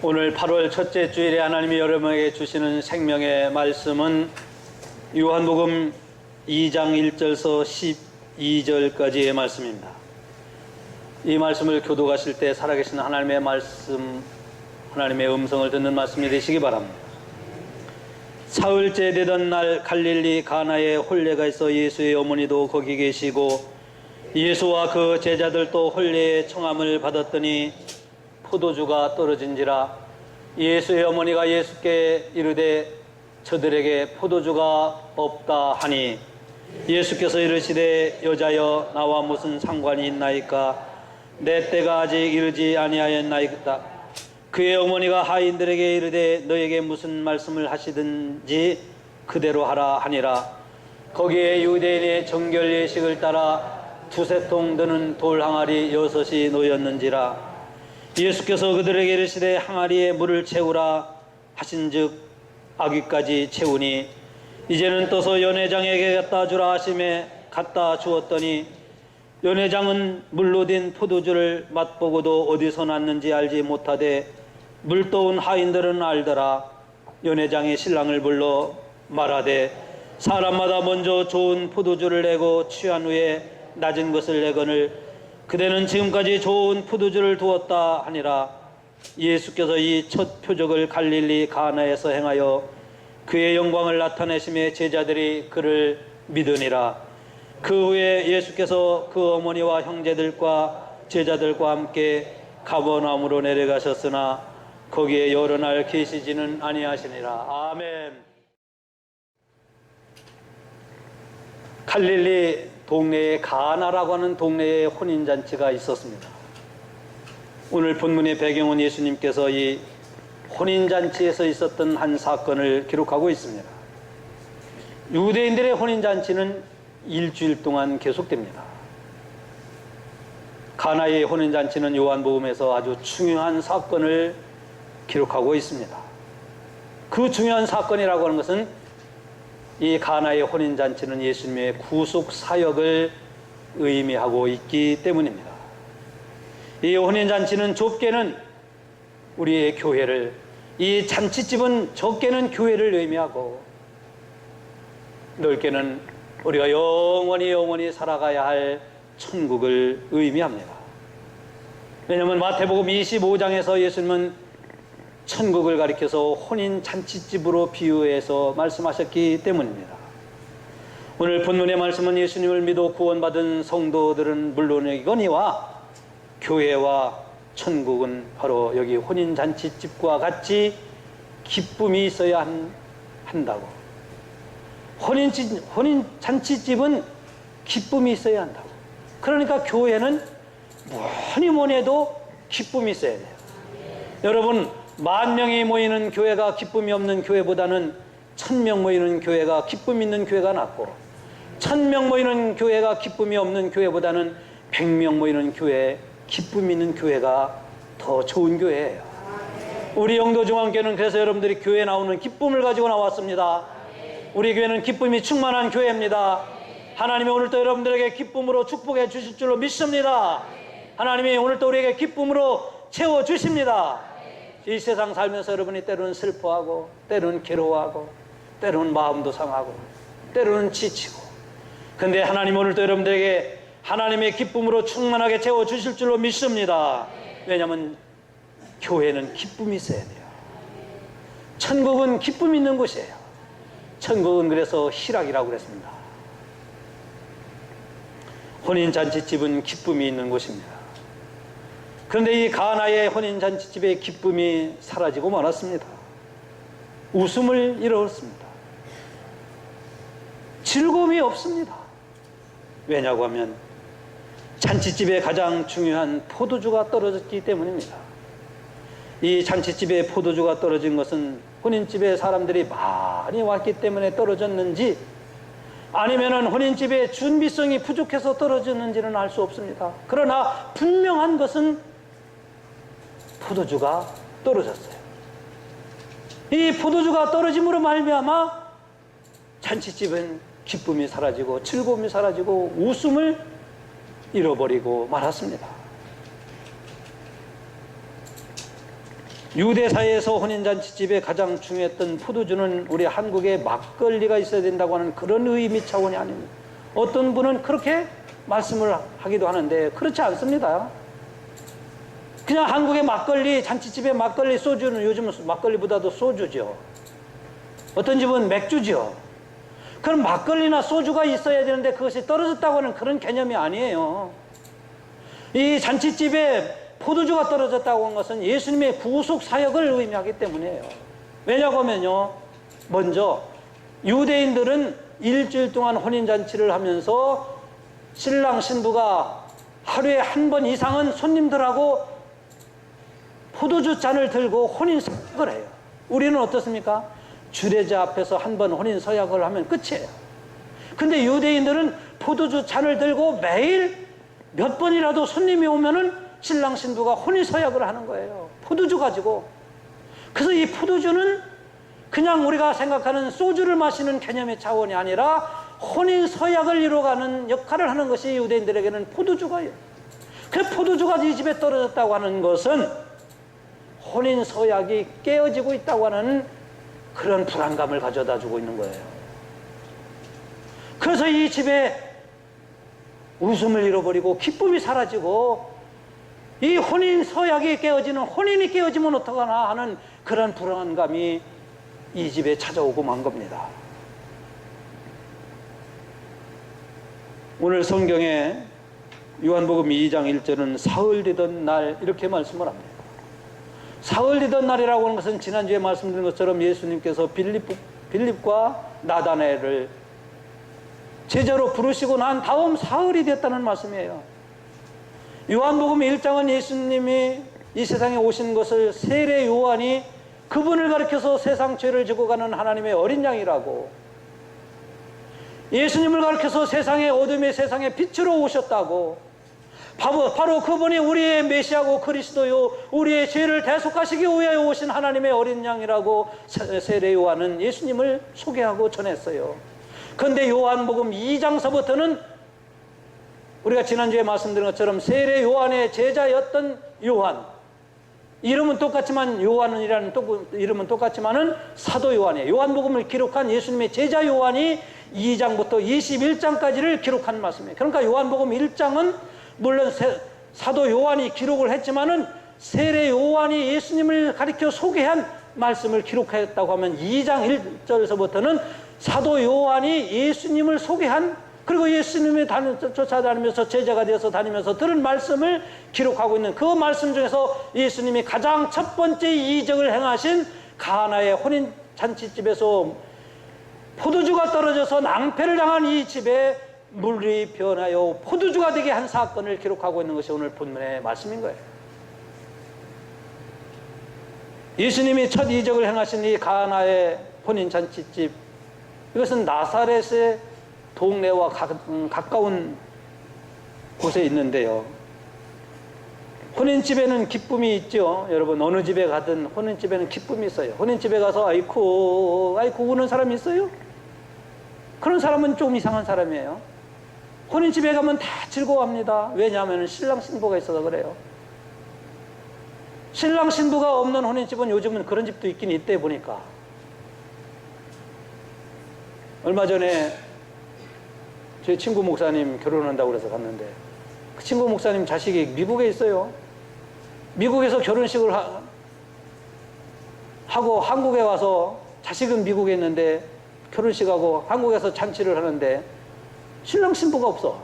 오늘 8월 첫째 주일에 하나님이 여러분에게 주시는 생명의 말씀은 요한복음 2장 1절서 12절까지의 말씀입니다. 이 말씀을 교독하실 때 살아계신 하나님의 말씀, 하나님의 음성을 듣는 말씀이 되시기 바랍니다. 사흘째 되던 날 갈릴리 가나에 혼례가 있어 예수의 어머니도 거기 계시고 예수와 그 제자들도 혼례의 청함을 받았더니 포도주가 떨어진지라. 예수의 어머니가 예수께 이르되 저들에게 포도주가 없다 하니 예수께서 이르시되 여자여 나와 무슨 상관이 있나이까? 내 때가 아직 이르지 아니하였나이다. 그의 어머니가 하인들에게 이르되 너에게 무슨 말씀을 하시든지 그대로 하라 하니라. 거기에 유대인의 정결 예식을 따라 두세 통 드는 돌 항아리 6이 놓였는지라. 예수께서 그들에게 이르시되 항아리에 물을 채우라 하신즉 아귀까지 채우니 이제는 떠서 연회장에게 갖다 주라 하심에 갖다 주었더니 연회장은 물로 된 포도주를 맛보고도 어디서 났는지 알지 못하되 물떠온 하인들은 알더라. 연회장이 신랑을 불러 말하되 사람마다 먼저 좋은 포도주를 내고 취한 후에 낮은 것을 내거늘 그대는 지금까지 좋은 포도주를 두었다 하니라. 예수께서 이 첫 표적을 갈릴리 가나에서 행하여 그의 영광을 나타내심에 제자들이 그를 믿으니라. 그 후에 예수께서 그 어머니와 형제들과 제자들과 함께 가버나움으로 내려가셨으나 거기에 여러 날 계시지는 아니하시니라. 아멘. 갈릴리 동네에 가나라고 하는 동네에 혼인잔치가 있었습니다. 오늘 본문의 배경은 예수님께서 이 혼인잔치에서 있었던 한 사건을 기록하고 있습니다. 유대인들의 혼인잔치는 일주일 동안 계속됩니다. 가나의 혼인잔치는 요한복음에서 아주 중요한 사건을 기록하고 있습니다. 그 중요한 사건이라고 하는 것은 이 가나의 혼인잔치는 예수님의 구속 사역을 의미하고 있기 때문입니다. 이 혼인잔치는 좁게는 우리의 교회를, 이 잔치집은 적게는 교회를 의미하고 넓게는 우리가 영원히 살아가야 할 천국을 의미합니다. 왜냐하면 마태복음 25장에서 예수님은 천국을 가리켜서 혼인 잔치집으로 비유해서 말씀하셨기 때문입니다. 오늘 본문의 말씀은 예수님을 믿어 구원받은 성도들은 물론이거니와 교회와 천국은 바로 여기 혼인 잔치집과 같이 기쁨이 있어야 한다고. 혼인 잔치집은 기쁨이 있어야 한다고. 그러니까 교회는 뭐니 해도 기쁨이 있어야 돼요. 여러분, 10,000명이 모이는 교회가 기쁨이 없는 교회보다는 1,000명 모이는 교회가 기쁨 있는 교회가 낫고 1,000명 모이는 교회가 기쁨이 없는 교회보다는 100명 모이는 교회, 기쁨 있는 교회가 더 좋은 교회예요. 우리 영도중앙교회는 그래서 여러분들이 교회에 나오는 기쁨을 가지고 나왔습니다. 우리 교회는 기쁨이 충만한 교회입니다. 하나님이 오늘도 여러분들에게 기쁨으로 축복해 주실 줄로 믿습니다. 하나님이 오늘도 우리에게 기쁨으로 채워주십니다. 이 세상 살면서 여러분이 때로는 슬퍼하고 때로는 괴로워하고 때로는 마음도 상하고 때로는 지치고, 근데 하나님 오늘도 여러분들에게 하나님의 기쁨으로 충만하게 채워주실 줄로 믿습니다. 왜냐하면 교회는 기쁨이 있어야 돼요. 천국은 기쁨 있는 곳이에요. 천국은 그래서 희락이라고 그랬습니다. 혼인잔치집은 기쁨이 있는 곳입니다. 그런데 이 가나의 혼인잔치집의 기쁨이 사라지고 말았습니다. 웃음을 잃었습니다. 즐거움이 없습니다. 왜냐고 하면 잔치집에 가장 중요한 포도주가 떨어졌기 때문입니다. 이 잔치집에 포도주가 떨어진 것은 혼인집에 사람들이 많이 왔기 때문에 떨어졌는지 아니면은 혼인집의 준비성이 부족해서 떨어졌는지는 알 수 없습니다. 그러나 분명한 것은 포도주가 떨어졌어요. 이 포도주가 떨어짐으로 말미암아 잔치집은 기쁨이 사라지고 즐거움이 사라지고 웃음을 잃어버리고 말았습니다. 유대사회에서 혼인잔치집에 가장 중요했던 포도주는 우리 한국에 막걸리가 있어야 된다고 하는 그런 의미 차원이 아닙니다. 어떤 분은 그렇게 말씀을 하기도 하는데 그렇지 않습니다. 그냥 한국의 막걸리, 잔치집에 막걸리, 소주는 요즘은 막걸리보다도 소주죠. 어떤 집은 맥주죠. 그럼 막걸리나 소주가 있어야 되는데 그것이 떨어졌다고 하는 그런 개념이 아니에요. 이 잔치집에 포도주가 떨어졌다고 한 것은 예수님의 구속 사역을 의미하기 때문이에요. 왜냐고 하면요, 먼저 유대인들은 일주일 동안 혼인잔치를 하면서 신랑 신부가 하루에 한 번 이상은 손님들하고 포도주 잔을 들고 혼인 서약을 해요. 우리는 어떻습니까? 주례자 앞에서 한 번 혼인 서약을 하면 끝이에요. 근데 유대인들은 포도주 잔을 들고 매일 몇 번이라도 손님이 오면은 신랑 신부가 혼인 서약을 하는 거예요. 포도주 가지고. 그래서 이 포도주는 그냥 우리가 생각하는 소주를 마시는 개념의 차원이 아니라 혼인 서약을 이루어가는 역할을 하는 것이 유대인들에게는 포도주가요. 그 포도주가 이 집에 떨어졌다고 하는 것은 혼인 서약이 깨어지고 있다고 하는 그런 불안감을 가져다 주고 있는 거예요. 그래서 이 집에 웃음을 잃어버리고 기쁨이 사라지고 이 혼인 서약이 깨어지는, 혼인이 깨어지면 어떡하나 하는 그런 불안감이 이 집에 찾아오고 만 겁니다. 오늘 성경에 요한복음 2장 1절은 사흘 되던 날 이렇게 말씀을 합니다. 사흘 되던 날이라고 하는 것은 지난주에 말씀드린 것처럼 예수님께서 빌립과 나다나엘을 제자로 부르시고 난 다음 사흘이 됐다는 말씀이에요. 요한복음 1장은 예수님이 이 세상에 오신 것을 세례 요한이 그분을 가리켜서 세상 죄를 지고 가는 하나님의 어린 양이라고, 예수님을 가리켜서 세상의 어둠의 세상에 빛으로 오셨다고, 바로 그분이 우리의 메시아고 그리스도요 우리의 죄를 대속하시기 위하여 오신 하나님의 어린 양이라고 세례 요한은 예수님을 소개하고 전했어요. 그런데 요한복음 2장서부터는 우리가 지난주에 말씀드린 것처럼 세례 요한의 제자였던 요한, 이름은 똑같지만 요한이라는 이름은 똑같지만은 사도 요한이에요. 요한복음을 기록한 예수님의 제자 요한이 2장부터 21장까지를 기록한 말씀이에요. 그러니까 요한복음 1장은 물론 사도 요한이 기록을 했지만은 세례 요한이 예수님을 가리켜 소개한 말씀을 기록했다고 하면 2장 1절에서부터는 사도 요한이 예수님을 소개한, 그리고 예수님이 쫓아다니면서 제자가 되어서 다니면서 들은 말씀을 기록하고 있는 그 말씀 중에서 예수님이 가장 첫 번째 이적을 행하신 가나의 혼인 잔치집에서 포도주가 떨어져서 낭패를 당한 이 집에 물이 변하여 포도주가 되게 한 사건을 기록하고 있는 것이 오늘 본문의 말씀인 거예요. 예수님이 첫 이적을 행하신 이 가나의 혼인 잔치집, 이것은 나사렛의 동네와 가까운 곳에 있는데요. 혼인집에는 기쁨이 있죠. 여러분, 어느 집에 가든 혼인집에는 기쁨이 있어요. 혼인집에 가서 아이쿠 우는 사람이 있어요? 그런 사람은 좀 이상한 사람이에요. 혼인집에 가면 다 즐거워합니다. 왜냐하면 신랑 신부가 있어서 그래요. 신랑 신부가 없는 혼인집은 요즘은 그런 집도 있긴 있대 보니까. 얼마 전에 제 친구 목사님 결혼한다고 그래서 갔는데 그 친구 목사님 자식이 미국에 있어요. 미국에서 결혼식을 하고 한국에 와서, 자식은 미국에 있는데 결혼식하고 한국에서 잔치를 하는데 신랑 신부가 없어.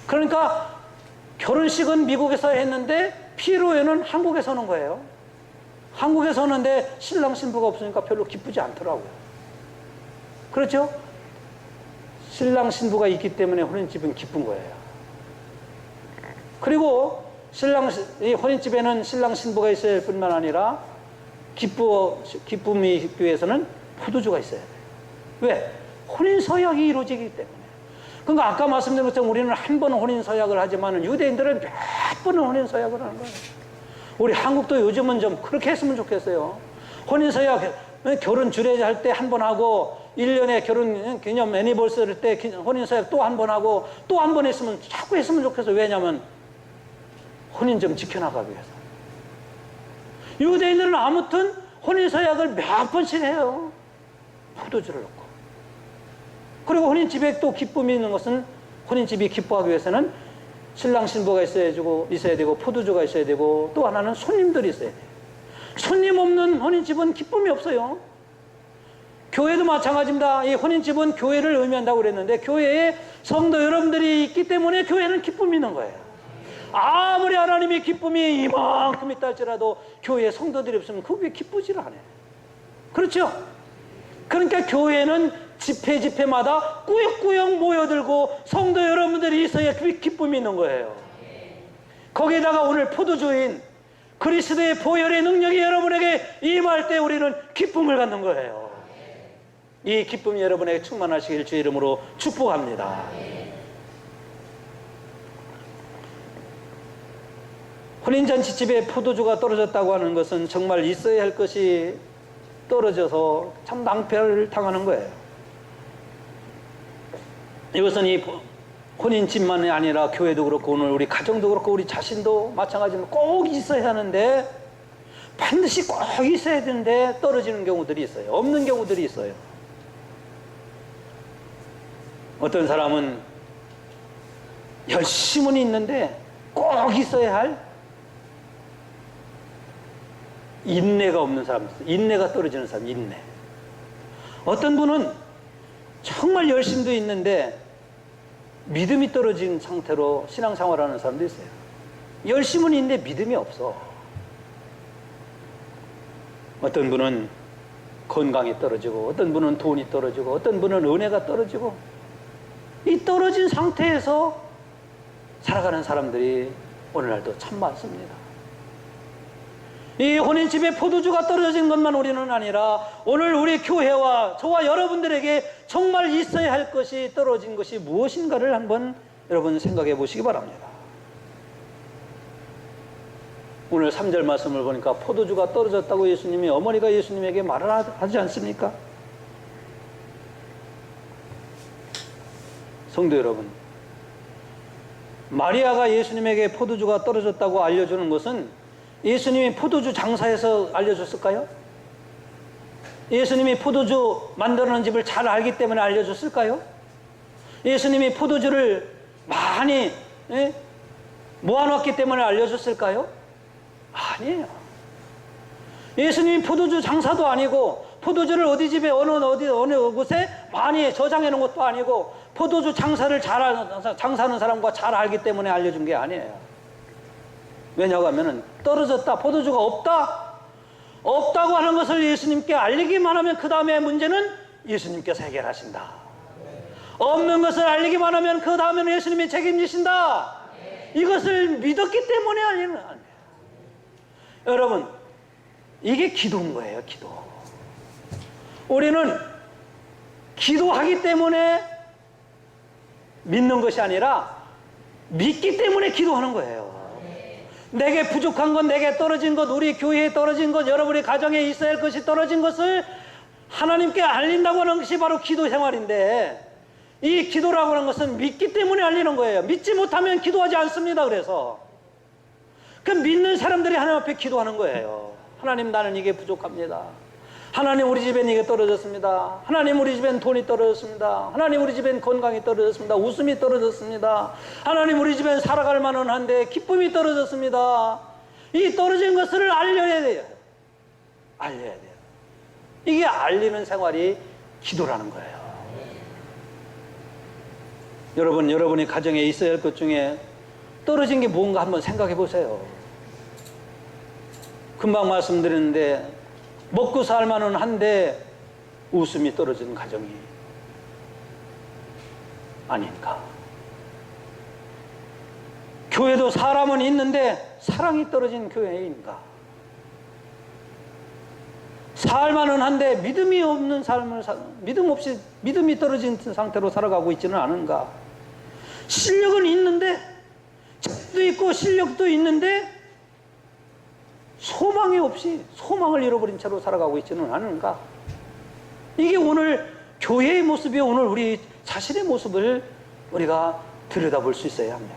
그러니까 결혼식은 미국에서 했는데 피로회는 한국에서 하는 거예요. 한국에서 하는데 신랑 신부가 없으니까 별로 기쁘지 않더라고요. 그렇죠? 신랑 신부가 있기 때문에 혼인집은 기쁜 거예요. 그리고 이 혼인집에는 신랑 신부가 있어야 할 뿐만 아니라 기쁨이 있기 위해서는 포도주가 있어야 돼요. 왜? 혼인 서약이 이루어지기 때문에. 그러니까 아까 말씀드린 것처럼 우리는 한 번은 혼인 서약을 하지만 유대인들은 몇 번은 혼인 서약을 하는 거예요. 우리 한국도 요즘은 좀 그렇게 했으면 좋겠어요. 혼인 서약, 결혼 주례 할 때 한 번 하고 1년에 결혼 기념 애니버서리 때 혼인 서약 또 한 번 하고 또 한 번 했으면, 자꾸 했으면 좋겠어요. 왜냐하면 혼인 좀 지켜나가기 위해서. 유대인들은 아무튼 혼인서약을 몇 번씩 해요. 포도주를 넣고. 그리고 혼인집에 또 기쁨이 있는 것은, 혼인집이 기뻐하기 위해서는 신랑 신부가 있어야 되고 포도주가 있어야 되고, 또 하나는 손님들이 있어야 돼요. 손님 없는 혼인집은 기쁨이 없어요. 교회도 마찬가지입니다. 이 혼인집은 교회를 의미한다고 그랬는데, 교회에 성도 여러분들이 있기 때문에 교회는 기쁨이 있는 거예요. 아무리 하나님의 기쁨이 이만큼 있다 할지라도 교회에 성도들이 없으면 그게 기쁘지를 않아요. 그렇죠? 그러니까 교회는 집회마다 꾸역꾸역 모여들고 성도 여러분들이 있어야 기쁨이 있는 거예요. 거기에다가 오늘 포도주인 그리스도의 보혈의 능력이 여러분에게 임할 때 우리는 기쁨을 갖는 거예요. 이 기쁨이 여러분에게 충만하시길 주의 이름으로 축복합니다. 혼인잔치집에 포도주가 떨어졌다고 하는 것은 정말 있어야 할 것이 떨어져서 참 낭패를 당하는 거예요. 이것은 이 혼인집만이 아니라 교회도 그렇고 오늘 우리 가정도 그렇고 우리 자신도 마찬가지로 꼭 있어야 하는데, 반드시 꼭 있어야 되는데 떨어지는 경우들이 있어요. 없는 경우들이 있어요. 어떤 사람은 열심히 있는데 꼭 있어야 할 인내가 없는 사람이 있어요. 인내가 떨어지는 사람, 인내. 어떤 분은 정말 열심도 있는데 믿음이 떨어진 상태로 신앙생활하는 사람도 있어요. 열심은 있는데 믿음이 없어. 어떤 분은 건강이 떨어지고, 어떤 분은 돈이 떨어지고, 어떤 분은 은혜가 떨어지고, 이 떨어진 상태에서 살아가는 사람들이 오늘날도 참 많습니다. 이 혼인집에 포도주가 떨어진 것만 우리는 아니라 오늘 우리 교회와 저와 여러분들에게 정말 있어야 할 것이 떨어진 것이 무엇인가를 한번 여러분 생각해 보시기 바랍니다. 오늘 3절 말씀을 보니까 포도주가 떨어졌다고 예수님이, 어머니가 예수님에게 말을 하지 않습니까? 성도 여러분, 마리아가 예수님에게 포도주가 떨어졌다고 알려주는 것은 예수님이 포도주 장사해서 알려줬을까요? 예수님이 포도주 만드는 집을 잘 알기 때문에 알려줬을까요? 예수님이 포도주를 많이 모아놨기 때문에 알려줬을까요? 아니에요. 예수님이 포도주 장사도 아니고, 포도주를 어디 집에 어느 곳에 많이 저장해 놓은 것도 아니고, 포도주 장사하는 사람과 잘 알기 때문에 알려준 게 아니에요. 왜냐고 하면은 떨어졌다, 포도주가 없다고 하는 것을 예수님께 알리기만 하면 그 다음에 문제는 예수님께서 해결하신다. 없는 것을 알리기만 하면 그 다음에는 예수님이 책임지신다. 이것을 믿었기 때문에 알리는 거예요. 여러분, 이게 기도인 거예요. 기도. 우리는 기도하기 때문에 믿는 것이 아니라 믿기 때문에 기도하는 거예요. 내게 부족한 것, 내게 떨어진 것, 우리 교회에 떨어진 것, 여러분의 가정에 있어야 할 것이 떨어진 것을 하나님께 알린다고 하는 것이 바로 기도 생활인데, 이 기도라고 하는 것은 믿기 때문에 알리는 거예요. 믿지 못하면 기도하지 않습니다. 그래서 그 믿는 사람들이 하나님 앞에 기도하는 거예요. 하나님, 나는 이게 부족합니다. 하나님, 우리 집엔 이게 떨어졌습니다. 하나님, 우리 집엔 돈이 떨어졌습니다. 하나님, 우리 집엔 건강이 떨어졌습니다. 웃음이 떨어졌습니다. 하나님, 우리 집엔 살아갈 만은 한데 기쁨이 떨어졌습니다. 이 떨어진 것을 알려야 돼요. 알려야 돼요. 이게 알리는 생활이 기도라는 거예요. 여러분, 여러분의 가정에 있어야 할 것 중에 떨어진 게 뭔가 한번 생각해 보세요. 금방 말씀드렸는데, 먹고 살만은 한데 웃음이 떨어지는 가정이 아닌가. 교회도 사람은 있는데 사랑이 떨어진 교회인가. 살만은 한데 믿음이 없는 삶을 믿음이 떨어진 상태로 살아가고 있지는 않은가. 실력은 있는데, 책도 있고 실력도 있는데 소망이 없이 소망을 잃어버린 채로 살아가고 있지는 않은가. 이게 오늘 교회의 모습이, 오늘 우리 자신의 모습을 우리가 들여다볼 수 있어야 합니다.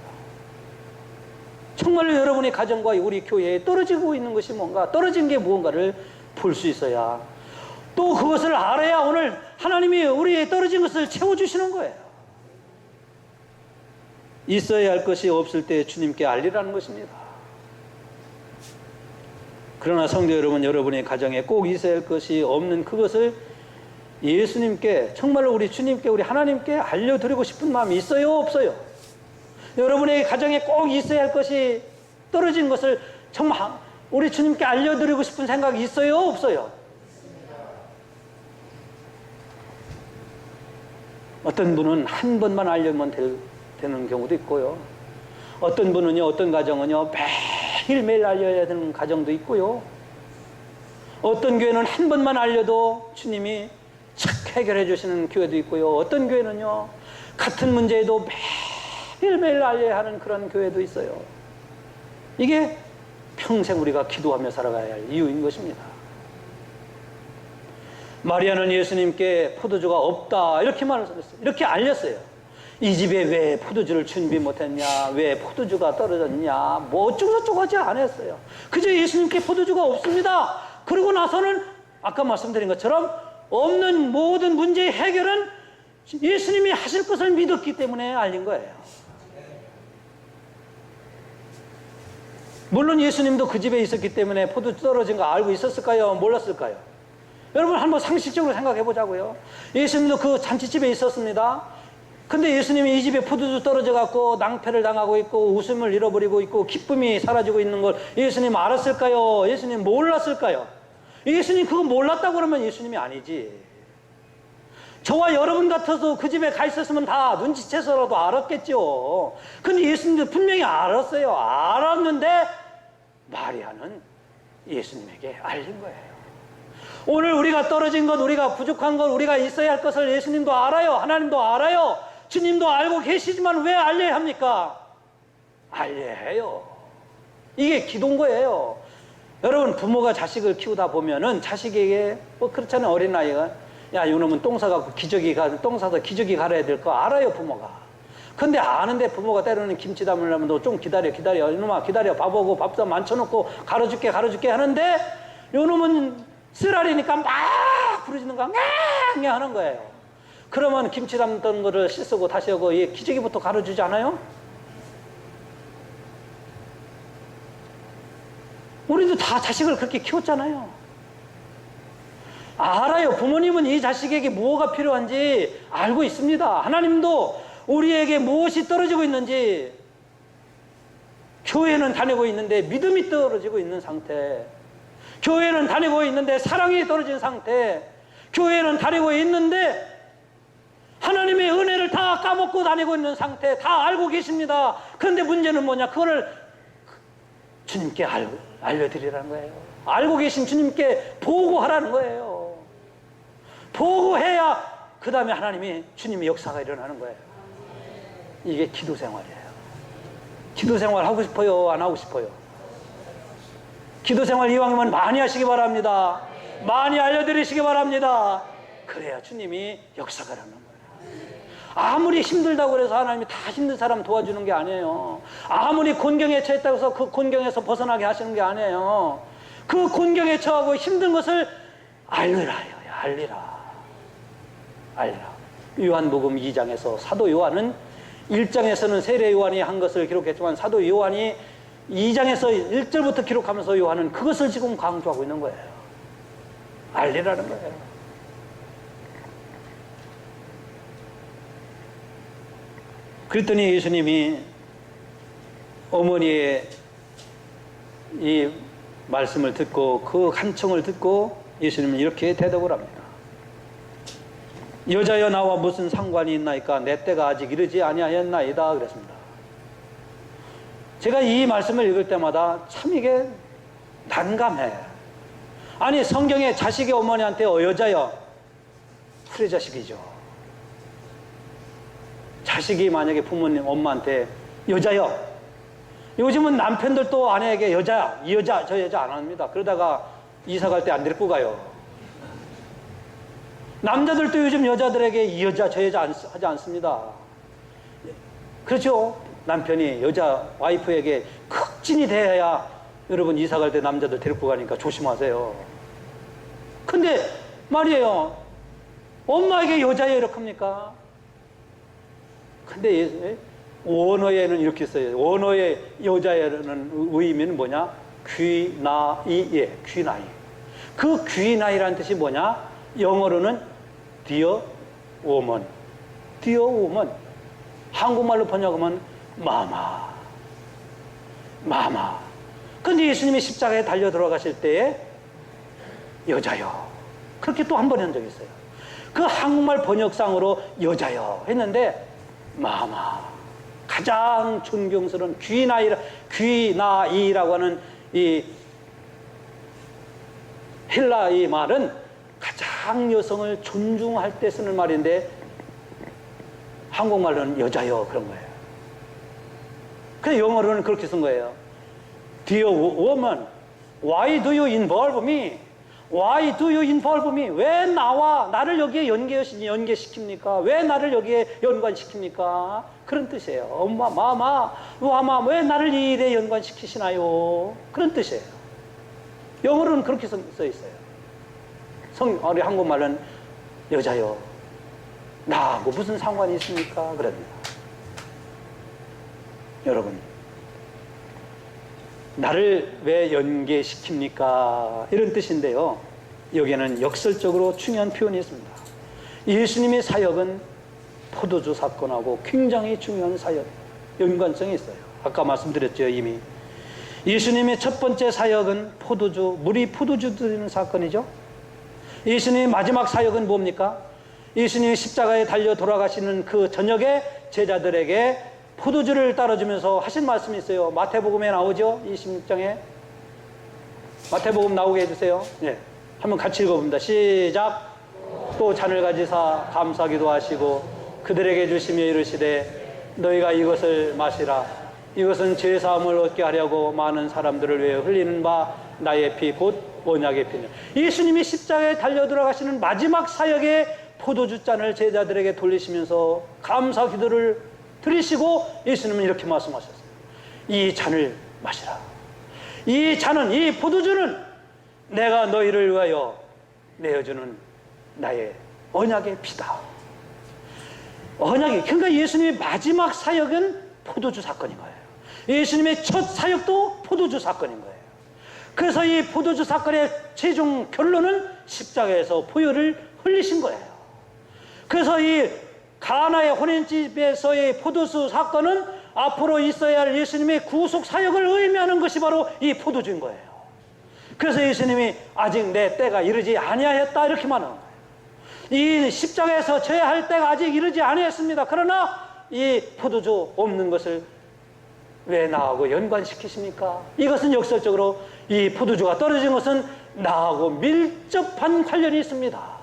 정말로 여러분의 가정과 우리 교회에 떨어지고 있는 것이 뭔가, 떨어진 게 무언가를 볼 수 있어야, 또 그것을 알아야 오늘 하나님이 우리의 떨어진 것을 채워주시는 거예요. 있어야 할 것이 없을 때 주님께 알리라는 것입니다. 그러나 성도 여러분, 여러분의 가정에 꼭 있어야 할 것이 없는 그것을 예수님께, 정말로 우리 주님께, 우리 하나님께 알려드리고 싶은 마음이 있어요, 없어요? 여러분의 가정에 꼭 있어야 할 것이 떨어진 것을 정말 우리 주님께 알려드리고 싶은 생각이 있어요, 없어요? 어떤 분은 한 번만 알려면 되는 경우도 있고요. 어떤 분은요, 어떤 가정은요, 매일매일 알려야 되는 가정도 있고요. 어떤 교회는 한 번만 알려도 주님이 착 해결해 주시는 교회도 있고요. 어떤 교회는요, 같은 문제에도 매일매일 알려야 하는 그런 교회도 있어요. 이게 평생 우리가 기도하며 살아가야 할 이유인 것입니다. 마리아는 예수님께 포도주가 없다 이렇게 말했어요. 이렇게 알렸어요. 이 집에 왜 포도주를 준비 못했냐, 왜 포도주가 떨어졌냐, 뭐 어쩌고저쩌고 하지 않았어요. 그저 예수님께 포도주가 없습니다. 그러고 나서는 아까 말씀드린 것처럼 없는 모든 문제의 해결은 예수님이 하실 것을 믿었기 때문에 알린 거예요. 물론 예수님도 그 집에 있었기 때문에 포도주 떨어진 거 알고 있었을까요? 몰랐을까요? 여러분 한번 상식적으로 생각해 보자고요. 예수님도 그 잔치집에 있었습니다. 근데 예수님이 이 집에 포도주 떨어져 갖고 낭패를 당하고 있고 웃음을 잃어버리고 있고 기쁨이 사라지고 있는 걸 예수님 알았을까요? 예수님 몰랐을까요? 예수님 그거 몰랐다고 그러면 예수님이 아니지. 저와 여러분 같아서 그 집에 가 있었으면 다 눈치채서라도 알았겠죠. 근데 예수님도 분명히 알았어요. 알았는데 마리아는 예수님에게 알린 거예요. 오늘 우리가 떨어진 것, 우리가 부족한 것, 우리가 있어야 할 것을 예수님도 알아요. 하나님도 알아요. 주님도 알고 계시지만 왜 알려야 합니까? 알려야 해요. 이게 기도인 거예요. 여러분 부모가 자식을 키우다 보면은 자식에게 뭐 그렇잖아요. 어린아이가 야 이놈은 똥 싸갖고 똥 싸서 기저귀 갈아야 될 거 알아요 부모가. 근데 아는데 부모가 때로는 김치 담으려면 너 좀 기다려 이놈아 기다려 밥 오고 밥상 만쳐놓고 가르줄게 하는데 요놈은 쓰라리니까 막 부르짖는 거야. nghe 하는 거예요. 그러면 김치 담던 거를 씻고 다시 하고 얘 기저귀부터 가르주지 않아요? 우리도 다 자식을 그렇게 키웠잖아요. 알아요. 부모님은 이 자식에게 무엇가 필요한지 알고 있습니다. 하나님도 우리에게 무엇이 떨어지고 있는지, 교회는 다니고 있는데 믿음이 떨어지고 있는 상태, 교회는 다니고 있는데 사랑이 떨어진 상태, 교회는 다니고 있는데 하나님의 은혜를 다 까먹고 다니고 있는 상태, 다 알고 계십니다. 그런데 문제는 뭐냐? 그거를 주님께 알려드리라는 거예요. 알고 계신 주님께 보고하라는 거예요. 보고해야 그 다음에 하나님이 주님의 역사가 일어나는 거예요. 이게 기도 생활이에요. 기도 생활 하고 싶어요? 안 하고 싶어요? 기도 생활 이왕이면 많이 하시기 바랍니다. 많이 알려드리시기 바랍니다. 그래야 주님이 역사가 일어나는 거예요. 아무리 힘들다고 해서 하나님이 다 힘든 사람 도와주는 게 아니에요. 아무리 곤경에 처했다고 해서 그 곤경에서 벗어나게 하시는 게 아니에요. 그 곤경에 처하고 힘든 것을 알리라. 요한복음 2장에서 사도 요한은 1장에서는 세례 요한이 한 것을 기록했지만 사도 요한이 2장에서 1절부터 기록하면서 요한은 그것을 지금 강조하고 있는 거예요. 알리라는 거예요. 그랬더니 예수님이 어머니의 이 말씀을 듣고 그 간청을 듣고 예수님은 이렇게 대답을 합니다. 여자여 나와 무슨 상관이 있나이까? 내 때가 아직 이르지 아니하였나이다 그랬습니다. 제가 이 말씀을 읽을 때마다 참 이게 난감해. 아니 성경에 자식의 어머니한테 여자여, 후레자식이죠. 자식이 만약에 부모님 엄마한테 여자여, 요즘은 남편들도 아내에게 여자야, 이 여자 저 여자 안 합니다. 그러다가 이사 갈 때 안 데리고 가요. 남자들도 요즘 여자들에게 이 여자 저 여자 하지 않습니다. 그렇죠? 남편이 여자 와이프에게 극진이 돼야 여러분 이사 갈 때 남자들 데리고 가니까 조심하세요. 근데 말이에요. 엄마에게 여자애 이렇게 합니까? 근데 원어에는 이렇게 써요. 원어의 여자애라는 의미는 뭐냐? 귀나이예, 귀나이. 그 귀나이라는 뜻이 뭐냐? 영어로는 dear woman, dear woman. 한국말로 번역하면 마마, 마마. 근데 예수님이 십자가에 달려 들어가실 때에 여자여, 그렇게 또 한 번 한 적이 있어요. 그 한국말 번역상으로 여자여 했는데 마마, 가장 존경스러운 귀나이라고 하는 이 헬라 이 말은 가장 여성을 존중할 때 쓰는 말인데 한국말로는 여자여 그런 거예요. 그래서 영어로는 그렇게 쓴 거예요. Dear woman, why do you involve me? Why do you involve me? 왜 나를 여기에 연계시킵니까? 왜 나를 여기에 연관시킵니까? 그런 뜻이에요. 엄마, 마마, 왜 나를 이 일에 연관시키시나요? 그런 뜻이에요. 영어로는 그렇게 써 있어요. 우리 한국말은 여자요. 나하고 무슨 상관이 있습니까? 그럽니다. 여러분, 나를 왜 연계시킵니까? 이런 뜻인데요. 여기에는 역설적으로 중요한 표현이 있습니다. 예수님의 사역은 포도주 사건하고 굉장히 중요한 사역, 연관성이 있어요. 아까 말씀드렸죠, 이미. 예수님의 첫 번째 사역은 물이 포도주 드리는 사건이죠. 예수님의 마지막 사역은 뭡니까? 예수님이 십자가에 달려 돌아가시는 그 저녁에 제자들에게 포도주를 따라주면서 하신 말씀이 있어요. 마태복음에 나오죠? 26장에. 마태복음 나오게 해주세요. 네. 한번 같이 읽어봅니다. 시작. 또 잔을 가지사 감사기도 하시고 그들에게 주시며 이르시되 너희가 이것을 마시라. 이것은 죄사함을 얻게 하려고 많은 사람들을 위해 흘리는 바 나의 피 곧 언약의 피냐. 예수님이 십자가에 달려 들어가시는 마지막 사역에 포도주 잔을 제자들에게 돌리시면서 감사 기도를 드리시고 예수님은 이렇게 말씀하셨어요. 이 잔을 마시라. 이 잔은, 이 포도주는 내가 너희를 위하여 내어주는 나의 언약의 피다. 언약이, 그러니까 예수님의 마지막 사역은 포도주 사건인 거예요. 예수님의 첫 사역도 포도주 사건인 거예요. 그래서 이 포도주 사건의 최종 결론은 십자가에서 보혈을 흘리신 거예요. 그래서 이 가나의 혼인집에서의 포도주 사건은 앞으로 있어야 할 예수님의 구속 사역을 의미하는 것이 바로 이 포도주인 거예요. 그래서 예수님이 아직 내 때가 이르지 아니하였다 이렇게 말하는 거예요. 이 십자가에서 져야 할 때가 아직 이르지 아니했습니다. 그러나 이 포도주 없는 것을 왜 나하고 연관시키십니까? 이것은 역설적으로 이 포도주가 떨어진 것은 나하고 밀접한 관련이 있습니다.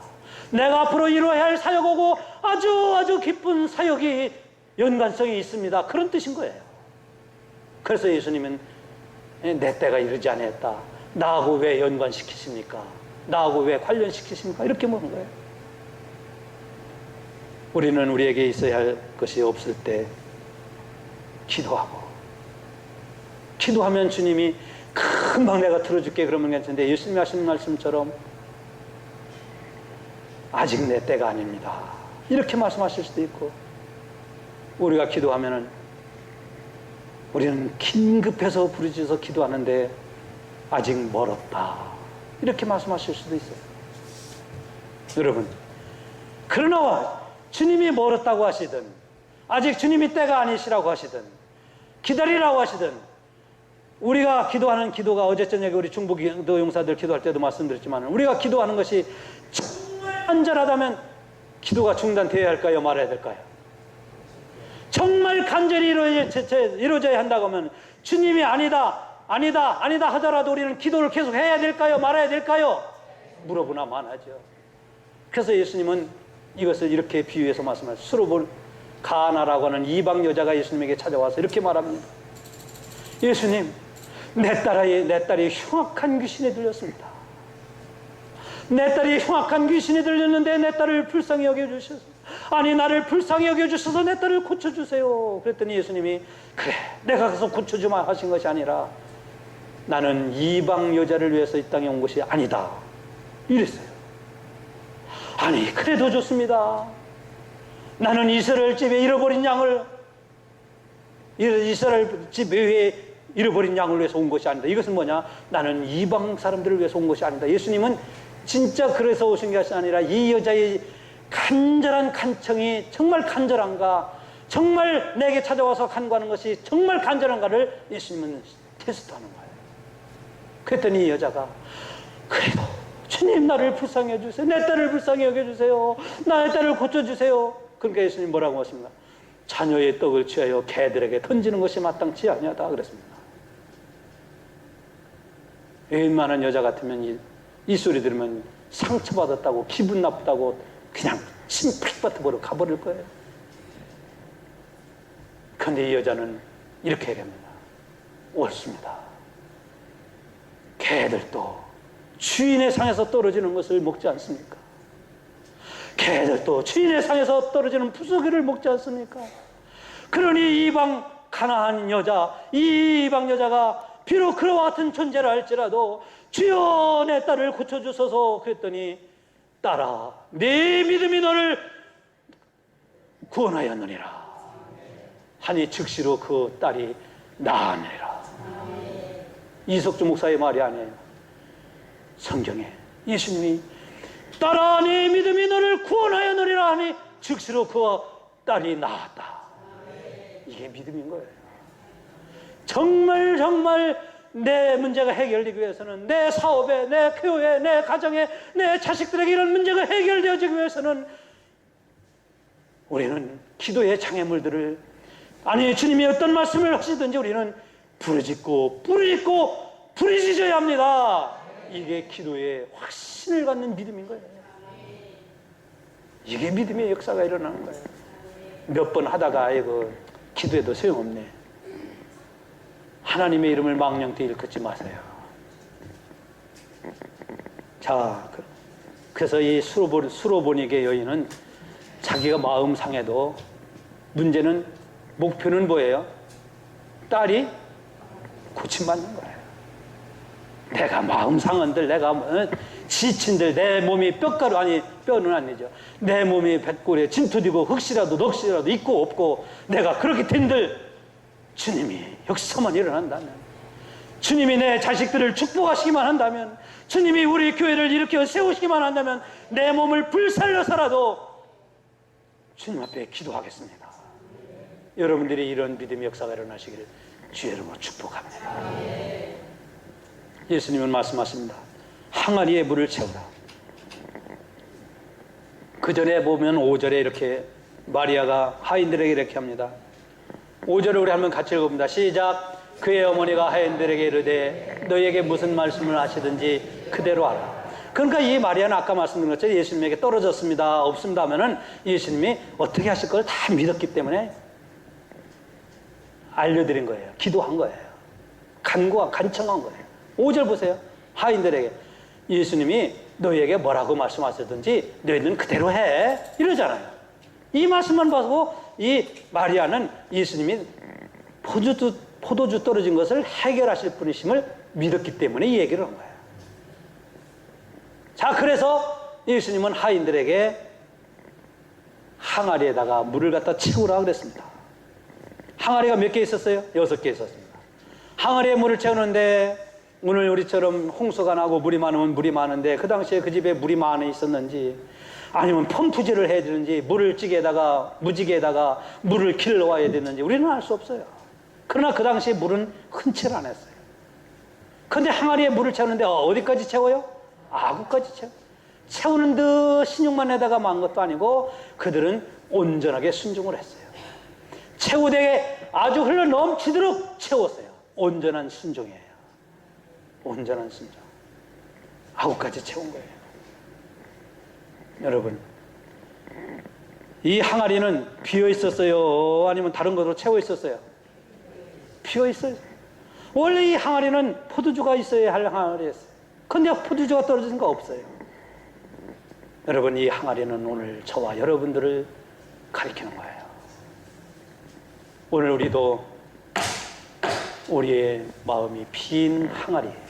내가 앞으로 이루어야 할 사역하고 아주 깊은 사역이 연관성이 있습니다. 그런 뜻인 거예요. 그래서 예수님은 내 때가 이르지 아니했다. 나하고 왜 연관시키십니까? 나하고 왜 관련시키십니까? 이렇게 묻는 거예요. 우리는 우리에게 있어야 할 것이 없을 때 기도하면 주님이 금방 내가 들어줄게 그러면 괜찮은데 예수님이 하시는 말씀처럼 아직 내 때가 아닙니다. 이렇게 말씀하실 수도 있고, 우리가 기도하면은 우리는 긴급해서 부르짖어서 기도하는데 아직 멀었다. 이렇게 말씀하실 수도 있어요. 여러분, 그러나 주님이 멀었다고 하시든 아직 주님이 때가 아니시라고 하시든 기다리라고 하시든 우리가 기도하는 기도가 어제 저녁에 우리 중보기도 용사들 기도할 때도 말씀드렸지만 우리가 기도하는 것이 간절하다면 기도가 중단되어야 할까요? 말아야 될까요? 정말 간절히 이루어져야 한다고 하면 주님이 아니다 하더라도 우리는 기도를 계속 해야 될까요? 말아야 될까요? 물어보나 마나죠. 그래서 예수님은 이것을 이렇게 비유해서 말씀하셨어요. 수로볼 가나라고 하는 이방 여자가 예수님에게 찾아와서 이렇게 말합니다. 예수님, 내 딸이 흉악한 귀신에 들렸습니다. 내 딸이 흉악한 귀신이 들렸는데 내 딸을 불쌍히 여겨주셔서 아니 나를 불쌍히 여겨주셔서 내 딸을 고쳐주세요. 그랬더니 예수님이 그래 내가 가서 고쳐주마 하신 것이 아니라 나는 이방 여자를 위해서 이 땅에 온 것이 아니다 이랬어요. 아니 그래도 좋습니다. 나는 이스라엘 집에 잃어버린 양을 이스라엘 집 외에 잃어버린 양을 위해서 온 것이 아니다. 이것은 뭐냐? 나는 이방 사람들을 위해서 온 것이 아니다. 예수님은 진짜 그래서 오신 것이 아니라 이 여자의 간절한 간청이 정말 간절한가, 정말 내게 찾아와서 간구하는 것이 정말 간절한가를 예수님은 테스트하는 거예요. 그랬더니 이 여자가 그래도 주님 나를 불쌍히 해주세요. 내 딸을 불쌍히 여겨주세요. 나의 딸을 고쳐주세요. 그러니까 예수님 뭐라고 하십니까? 자녀의 떡을 취하여 개들에게 던지는 것이 마땅치 아니하다 그랬습니다. 웬만한 여자 같으면 이 소리 들으면 상처받았다고 기분 나쁘다고 그냥 침 팍 버려 가버릴 거예요. 그런데 이 여자는 이렇게 얘기합니다. 옳습니다. 개들도 주인의 상에서 떨어지는 것을 먹지 않습니까? 개들도 주인의 상에서 떨어지는 부스러기를 먹지 않습니까? 그러니 이방 가나안 여자, 이 이방 여자가 비록 그와 같은 존재를 할지라도 주여 내 딸을 고쳐주소서 그랬더니 딸아 내 믿음이 너를 구원하였느니라 하니 즉시로 그 딸이 나았느니라. 이석주 목사의 말이 아니에요. 성경에 예수님이 딸아 내 믿음이 너를 구원하였느니라 하니 즉시로 그 딸이 나았다. 이게 믿음인 거예요. 정말 내 문제가 해결되기 위해서는 내 사업에, 내 교회에, 내 가정에, 내 자식들에게 이런 문제가 해결되어지기 위해서는 우리는 기도의 장애물들을 아니 주님이 어떤 말씀을 하시든지 우리는 부르짖고 부르짖어야 합니다. 이게 기도의 확신을 갖는 믿음인 거예요. 이게 믿음의 역사가 일어나는 거예요. 몇 번 하다가 아이고 기도해도 소용없네. 하나님의 이름을 망령되이 일컫지 마세요. 자, 그래서 이 수로보니게 여인은 자기가 마음 상해도 문제는 목표는 뭐예요? 딸이 고침받는 거예요. 내가 마음 상한들, 내가 지친들, 내 몸이 뼈가루 아니 뼈는 아니죠. 내 몸이 뱃골에 진토되고 흙이라도 넋이라도 있고 없고 내가 그렇게 된들 주님이 역사만 일어난다면, 주님이 내 자식들을 축복하시기만 한다면, 주님이 우리 교회를 일으켜 세우시기만 한다면 내 몸을 불살려서라도 주님 앞에 기도하겠습니다. 여러분들이 이런 믿음의 역사가 일어나시기를 주의 이름으로 축복합니다. 예수님은 말씀하십니다. 항아리에 물을 채우라. 그 전에 보면 5절에 이렇게 마리아가 하인들에게 이렇게 합니다. 5절을 우리 한번 같이 읽어봅니다. 시작. 그의 어머니가 하인들에게 이르되 너희에게 무슨 말씀을 하시든지 그대로 하라. 그러니까 이 마리아는 아까 말씀드린 것처럼 예수님에게 떨어졌습니다, 없습니다 하면은 예수님이 어떻게 하실 걸 다 믿었기 때문에 알려드린 거예요. 기도한 거예요. 간청한 거예요. 5절 보세요. 하인들에게 예수님이 너희에게 뭐라고 말씀하시든지 너희는 그대로 해 이러잖아요. 이 말씀만 봐도 이 마리아는 예수님이 포도주 떨어진 것을 해결하실 분이심을 믿었기 때문에 이 얘기를 한 거예요. 자, 그래서 예수님은 하인들에게 항아리에다가 물을 갖다 채우라 그랬습니다. 항아리가 몇 개 있었어요? 6개 있었습니다. 항아리에 물을 채우는데 오늘 우리처럼 홍수가 나고 물이 많으면 물이 많은데 그 당시에 그 집에 물이 많이 있었는지 아니면 펌프질을 해야 되는지 물을 찌개에다가 무지개에다가 물을 길러와야 되는지 우리는 알 수 없어요. 그러나 그 당시에 물은 흔치를 않았어요. 그런데 항아리에 물을 채우는데 어디까지 채워요? 아구까지 채워요. 채우는 듯 신용만 내다가 만 것도 아니고 그들은 온전하게 순종을 했어요. 채우되게 아주 흘러 넘치도록 채웠어요. 온전한 순종이에요. 온전한 순종. 아구까지 채운 거예요. 여러분, 이 항아리는 비어 있었어요? 아니면 다른 것으로 채워 있었어요? 비어 있어요. 원래 이 항아리는 포도주가 있어야 할 항아리였어요. 근데 포도주가 떨어지는 거 없어요. 여러분, 이 항아리는 오늘 저와 여러분들을 가리키는 거예요. 오늘 우리도 우리의 마음이 빈 항아리예요.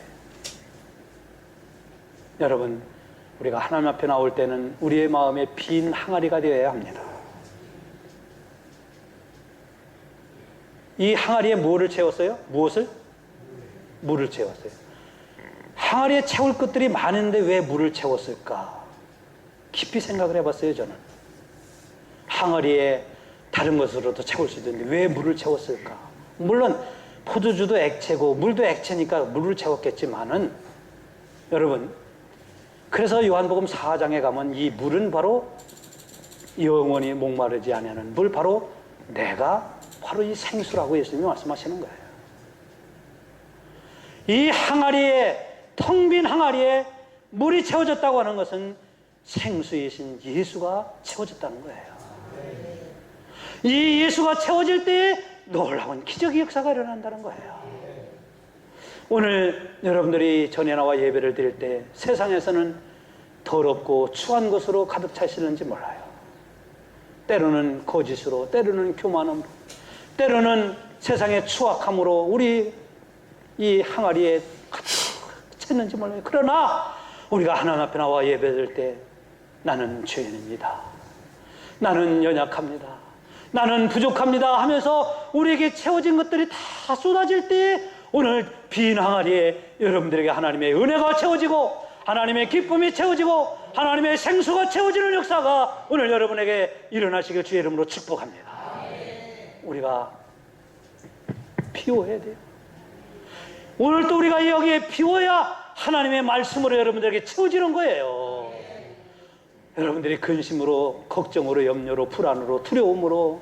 여러분, 우리가 하나님 앞에 나올 때는 우리의 마음에 빈 항아리가 되어야 합니다. 이 항아리에 뭐를 채웠어요? 무엇을? 물을 채웠어요. 항아리에 채울 것들이 많은데 왜 물을 채웠을까? 깊이 생각을 해봤어요, 저는. 항아리에 다른 것으로도 채울 수 있는데 왜 물을 채웠을까? 물론 포도주도 액체고 물도 액체니까 물을 채웠겠지만은, 여러분, 그래서 요한복음 4장에 가면 이 물은 바로 영원히 목마르지 아니하는 물, 바로 내가 바로 이 생수라고 예수님이 말씀하시는 거예요. 이 항아리에, 텅 빈 항아리에 물이 채워졌다고 하는 것은 생수이신 예수가 채워졌다는 거예요. 이 예수가 채워질 때에 놀라운 기적의 역사가 일어난다는 거예요. 오늘 여러분들이 전에 나와 예배를 드릴 때 세상에서는 더럽고 추한 것으로 가득 차시는지 몰라요. 때로는 거짓으로, 때로는 교만함으로, 때로는 세상의 추악함으로 우리 이 항아리에 가득 찼는지 몰라요. 그러나 우리가 하나님 앞에 나와 예배드릴 때 나는 죄인입니다, 나는 연약합니다, 나는 부족합니다 하면서 우리에게 채워진 것들이 다 쏟아질 때에 오늘 빈 항아리에 여러분들에게 하나님의 은혜가 채워지고 하나님의 기쁨이 채워지고 하나님의 생수가 채워지는 역사가 오늘 여러분에게 일어나시길 주의 이름으로 축복합니다. 우리가 비워야 돼요. 오늘 또 우리가 여기에 비워야 하나님의 말씀으로 여러분들에게 채워지는 거예요. 여러분들이 근심으로, 걱정으로, 염려로, 불안으로, 두려움으로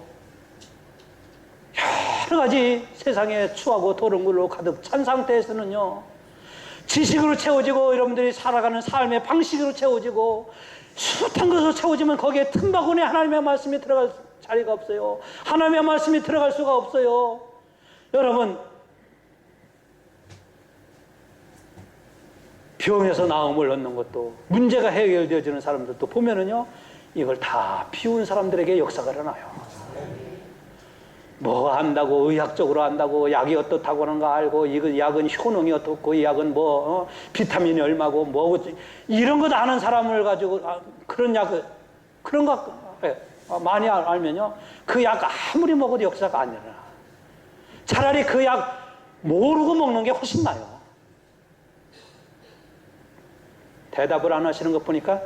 여러 가지 세상에 추하고 더러운 걸로 가득 찬 상태에서는요, 지식으로 채워지고 여러분들이 살아가는 삶의 방식으로 채워지고 숱한 것으로 채워지면 거기에 틈바구니에 하나님의 말씀이 들어갈 자리가 없어요. 하나님의 말씀이 들어갈 수가 없어요. 여러분, 병에서 나음을 얻는 것도, 문제가 해결되어지는 사람들도 보면은요, 이걸 다 비운 사람들에게 역사가 일어나요. 뭐 안다고, 의학적으로 안다고, 약이 어떻다고 하는 거 알고, 이거 약은 효능이 어떻고, 이 약은 뭐 비타민이 얼마고, 뭐 이런 것 아는 사람을 가지고 그런 약, 그런 거 많이 알면요, 그 약 아무리 먹어도 역사가 안 일어나. 차라리 그 약 모르고 먹는 게 훨씬 나아요. 대답을 안 하시는 것 보니까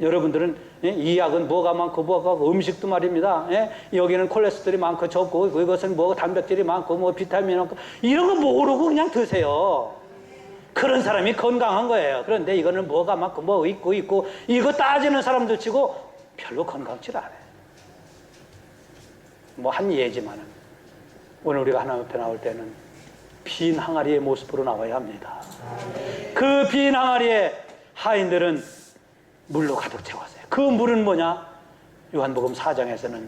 여러분들은 이 약은 뭐가 많고 뭐가 없고, 음식도 말입니다. 여기는 콜레스테롤이 많고 적고, 그것은 뭐 단백질이 많고 뭐 비타민이 많고, 이런 거 모르고 그냥 드세요. 그런 사람이 건강한 거예요. 그런데 이거는 뭐가 많고 뭐 있고 이거 따지는 사람들 치고 별로 건강치 않아요. 뭐 한 예지만은 오늘 우리가 하나님 앞에 나올 때는 빈 항아리의 모습으로 나와야 합니다. 그 빈 항아리에 하인들은 물로 가득 채웠어요. 그 물은 뭐냐? 요한복음 4장에서는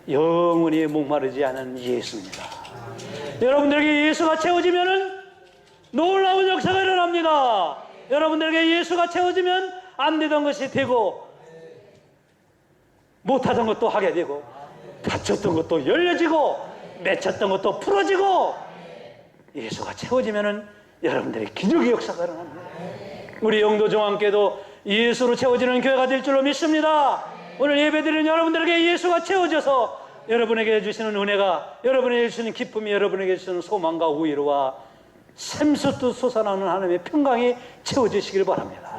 영원히 목마르지 않은 예수입니다. 여러분들에게 예수가 채워지면은 놀라운 역사가 일어납니다. 여러분들에게 예수가 채워지면 안 되던 것이 되고, 못하던 것도 하게 되고, 닫혔던 것도 열려지고, 맺혔던 것도 풀어지고, 예수가 채워지면은 여러분들의 기적의 역사가 일어납니다. 우리 영도종함께도 예수로 채워지는 교회가 될 줄로 믿습니다. 오늘 예배드리는 여러분들에게 예수가 채워져서 여러분에게 주시는 은혜가, 여러분에게 주시는 기쁨이, 여러분에게 주시는 소망과 우위로와 샘솟듯 솟아나는 하나님의 평강이 채워지시길 바랍니다.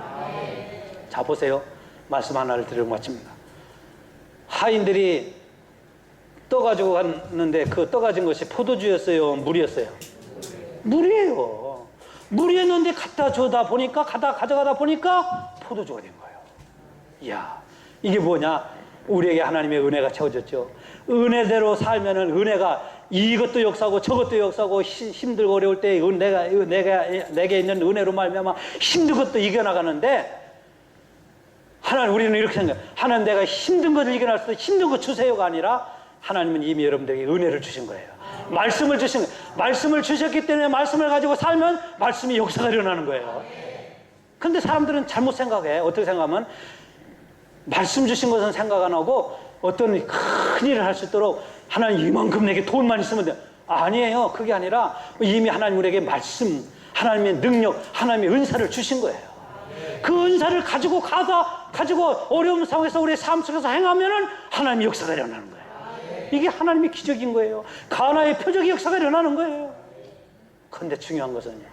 자, 보세요. 말씀 하나를 드리고 마칩니다. 하인들이 떠 가지고 갔는데 그 떠 가진 것이 포도주였어요, 물이었어요? 물이에요. 물이었는데 갖다 주다 보니까, 가져가다 보니까 포도주가 된 거예요. 이야, 이게 뭐냐? 우리에게 하나님의 은혜가 채워졌죠. 은혜대로 살면은 은혜가 이것도 역사고 저것도 역사고, 힘들고 어려울 때 내게 있는 은혜로 말미암아 힘든 것도 이겨나가는데, 하나님, 우리는 이렇게 생각해요. 하나님, 내가 힘든 것을 이겨낼 수도 힘든 거 주세요가 아니라 하나님은 이미 여러분들에게 은혜를 주신 거예요. 말씀을 주신 거예요. 말씀을 주셨기 때문에 말씀을 가지고 살면 말씀이 역사가 일어나는 거예요. 그런데 사람들은 잘못 생각해. 어떻게 생각하면 말씀 주신 것은 생각 안 하고 어떤 큰 일을 할 수 있도록 하나님 이만큼 내게 돈만 있으면 돼. 아니에요. 그게 아니라 이미 하나님 우리에게 말씀, 하나님의 능력, 하나님의 은사를 주신 거예요. 그 은사를 가지고 가지고 어려운 상황에서 우리의 삶 속에서 행하면은 하나님의 역사가 일어나는 거예요. 이게 하나님의 기적인 거예요. 가나의 표적의 역사가 일어나는 거예요. 그런데 중요한 것은요,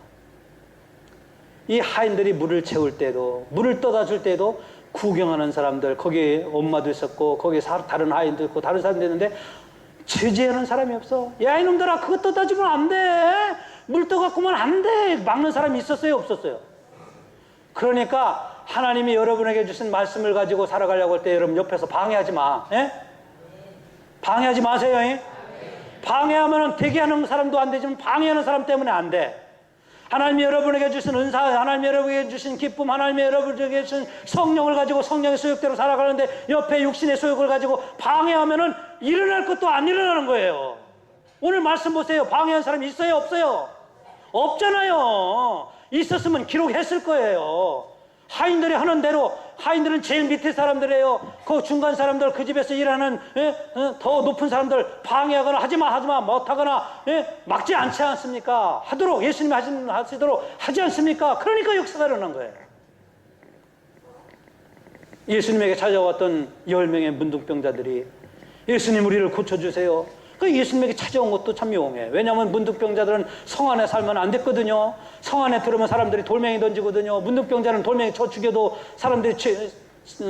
이 하인들이 물을 채울 때도, 물을 떠다 줄 때도 구경하는 사람들, 거기에 엄마도 있었고 거기에 다른 하인도 있고 다른 사람도 있는데 제지하는 사람이 없어. 야 이놈들아, 그거 떠다 주면 안 돼. 물 떠갖고만 안 돼. 막는 사람이 있었어요, 없었어요? 그러니까 하나님이 여러분에게 주신 말씀을 가지고 살아가려고 할 때 여러분 옆에서 방해하지 마. 예? 방해하지 마세요. 예? 방해하면 되게 하는 사람도 안 되지만 방해하는 사람 때문에 안 돼. 하나님이 여러분에게 주신 은사, 하나님이 여러분에게 주신 기쁨, 하나님이 여러분에게 주신 성령을 가지고 성령의 소욕대로 살아가는데 옆에 육신의 소욕을 가지고 방해하면은 일어날 것도 안 일어나는 거예요. 오늘 말씀 보세요. 방해한 사람이 있어요, 없어요? 없잖아요. 있었으면 기록했을 거예요. 하인들이 하는 대로, 하인들은 제일 밑에 사람들이에요. 그 중간 사람들, 그 집에서 일하는 더 높은 사람들 방해하거나 하지마 못하거나 막지 않지 않습니까? 하도록 예수님이 하시도록 하지 않습니까? 그러니까 역사가 일어난 거예요. 예수님에게 찾아왔던 10명의 문둥병자들이 예수님 우리를 고쳐주세요. 그 예수님에게 찾아온 것도 참 용해. 왜냐하면 문둥병자들은 성 안에 살면 안 됐거든요. 성 안에 들어오면 사람들이 돌멩이 던지거든요. 문둥병자는 돌멩이 쳐 죽여도 사람들이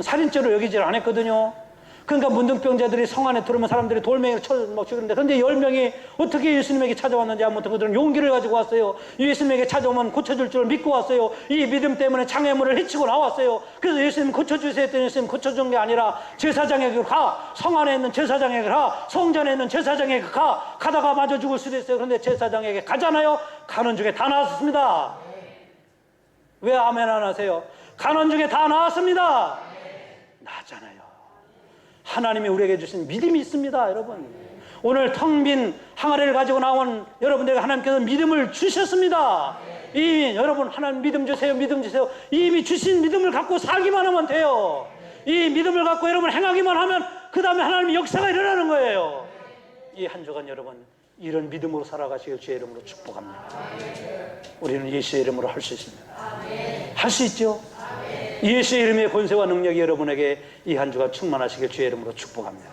살인죄로 여기질 않았거든요. 그러니까 문둥병자들이 성 안에 들어오면 사람들이 돌멩이를 쳐 죽이는데, 그런데 10명이 어떻게 예수님에게 찾아왔는지 아무튼 그들은 용기를 가지고 왔어요. 예수님에게 찾아오면 고쳐줄 줄 믿고 왔어요. 이 믿음 때문에 장애물을 헤치고 나왔어요. 그래서 예수님 고쳐주세요 했더니 예수님 고쳐준 게 아니라 제사장에게 가, 성 안에 있는 제사장에게 가, 성전에 있는 제사장에게 가다가 맞아 죽을 수도 있어요. 그런데 제사장에게 가잖아요. 가는 중에 다 나왔습니다. 왜 아멘 안 하세요? 가는 중에 다 나왔습니다. 나왔잖아요. 하나님이 우리에게 주신 믿음이 있습니다, 여러분. 오늘 텅 빈 항아리를 가지고 나온 여러분들에게 하나님께서 믿음을 주셨습니다. 이미 여러분 하나님 믿음 주세요, 믿음 주세요. 이미 주신 믿음을 갖고 살기만 하면 돼요. 이 믿음을 갖고 여러분 행하기만 하면 그 다음에 하나님의 역사가 일어나는 거예요. 이 한 주간 여러분 이런 믿음으로 살아가시길 주의 이름으로 축복합니다. 우리는 예수의 이름으로 할 수 있습니다. 할 수 있죠? 예수의 이름의 권세와 능력이 여러분에게 이 한 주간 충만하시길 주의 이름으로 축복합니다.